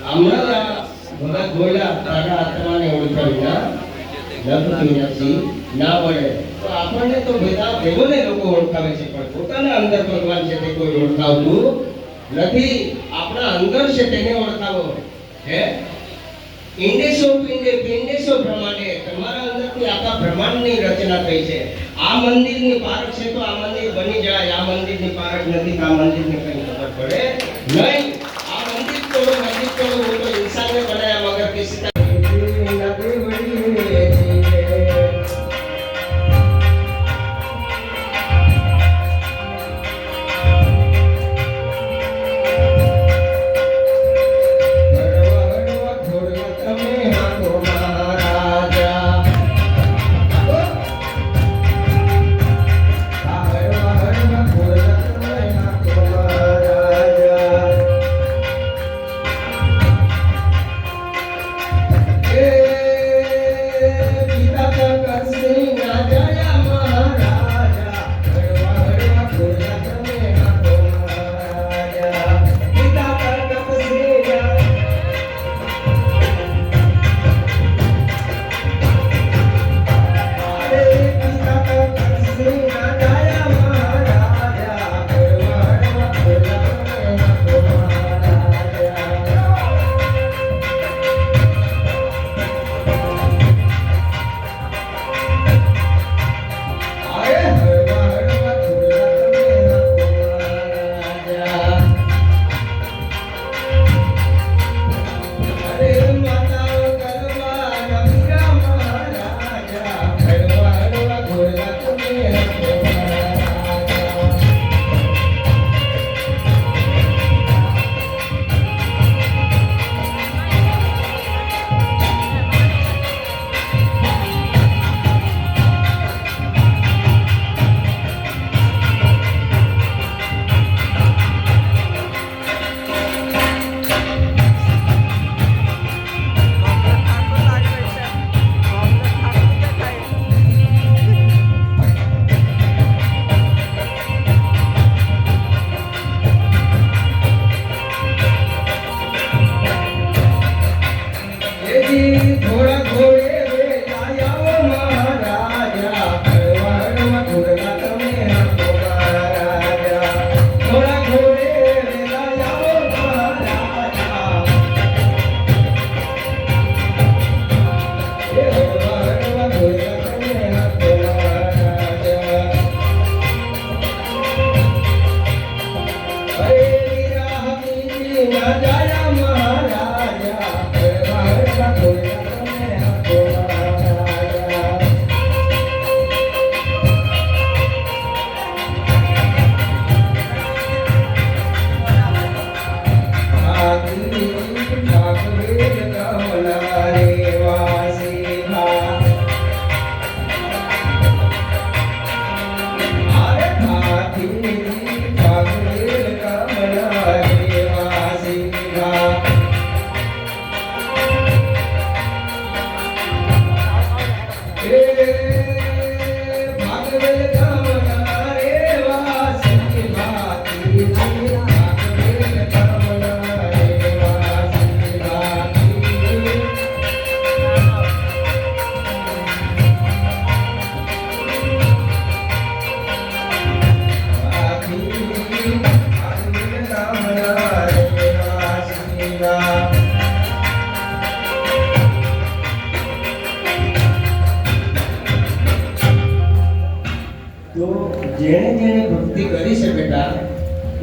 હમણાં ભગત બોલ્યા તારા આત્માને ઓળખાવીના લગતી નથી ના પડે તો આપણને તો બધા દેવોને લોકો ઓળખાવે છે પણ પોતાના અંદર ભગવાન છે તે કોઈ ઓળખાવતું નથી. આપણા અંદર છે તેને ઓળખાવો. હે ઇન્ડેસો પિંડેસો પ્રમાણે તમારા અંદરથી આખા બ્રહ્માંડની રચના થઈ છે. આ મંદિરની પારખ છે તો આ મંદિર બની જાય. આ મંદિરની પારખ નથી તો આ મંદિરને કઈ ખબર પડે નહીં. આ મંદિર તોડો હું તો ઇન્સાનને બનાયા મગર કિસી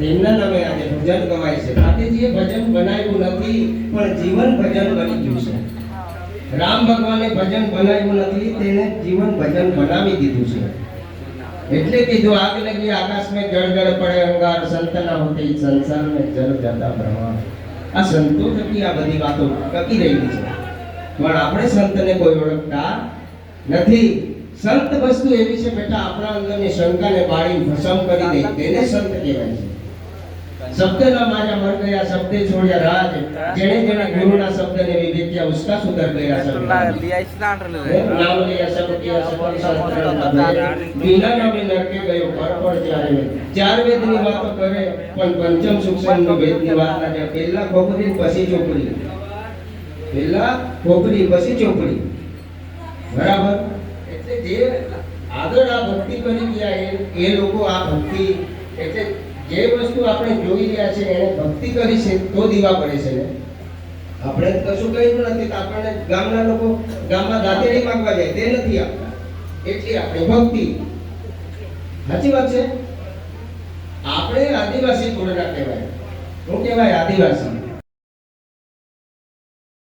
તેમના નામે આજે ભજન ગવાય છે. માતાજીએ ભજન બનાવ્યું નથી પણ જીવન ભજન બની ગયું છે. રામ ભગવાને ભજન બનાવ્યું નથી, તેને જીવન ભજન બનાવી દીધું છે. એટલે કીધું આગ લગી આકાશ में जड़ जड़ पड़े अंगार संत ना होते संसार में जल जाता ब्रह्मा. આ સંતો થકી આ બધી વાતો ટકી રહેલી છે પણ આપણે સંતને કોઈ ઓળખતા નથી. સંત વસ્તુ એવી છે બેટા આપણા અંદરની શંકાને બાળી ભસ્મ કરી દે તેને સંત કહેવાય છે. શબ્દના મારા મર ગયા શબ્દે છોડ્યા રાજ, જેણે જેણે ગુરુના શબ્દ ने विवेक किया उसका सुधर गया सब नाम लिया सब किया सकल शास्त्र बिना नामे नरके गयो પર ચાર વેદની વાતો કરે પણ પંચમ સૂક્ષ્મનો વેદની વાત ના જાય પહેલા ખોપરી પછી ચોપડી પહેલા ખોપરી પછી ચોપડી બરાબર એટલે જે આગળ આ ભક્તિ કરી ગયા એ લોકો આ ભક્તિ એટલે જે વસ્તુ આપણે જોઈ રહ્યા છે એને ભક્તિ કરી છે તો દીવા પડે છે ને આપણે કશું કહ્યું નથી તો આપણને ગામના લોકો ગામમાં દાતેડી માંગવા જાય તે નથી આપતા એટલી આપણી ભક્તિ સાચી વાત છે આપણે આદિવાસી કોળના કહેવાય શું કહેવાય આદિવાસી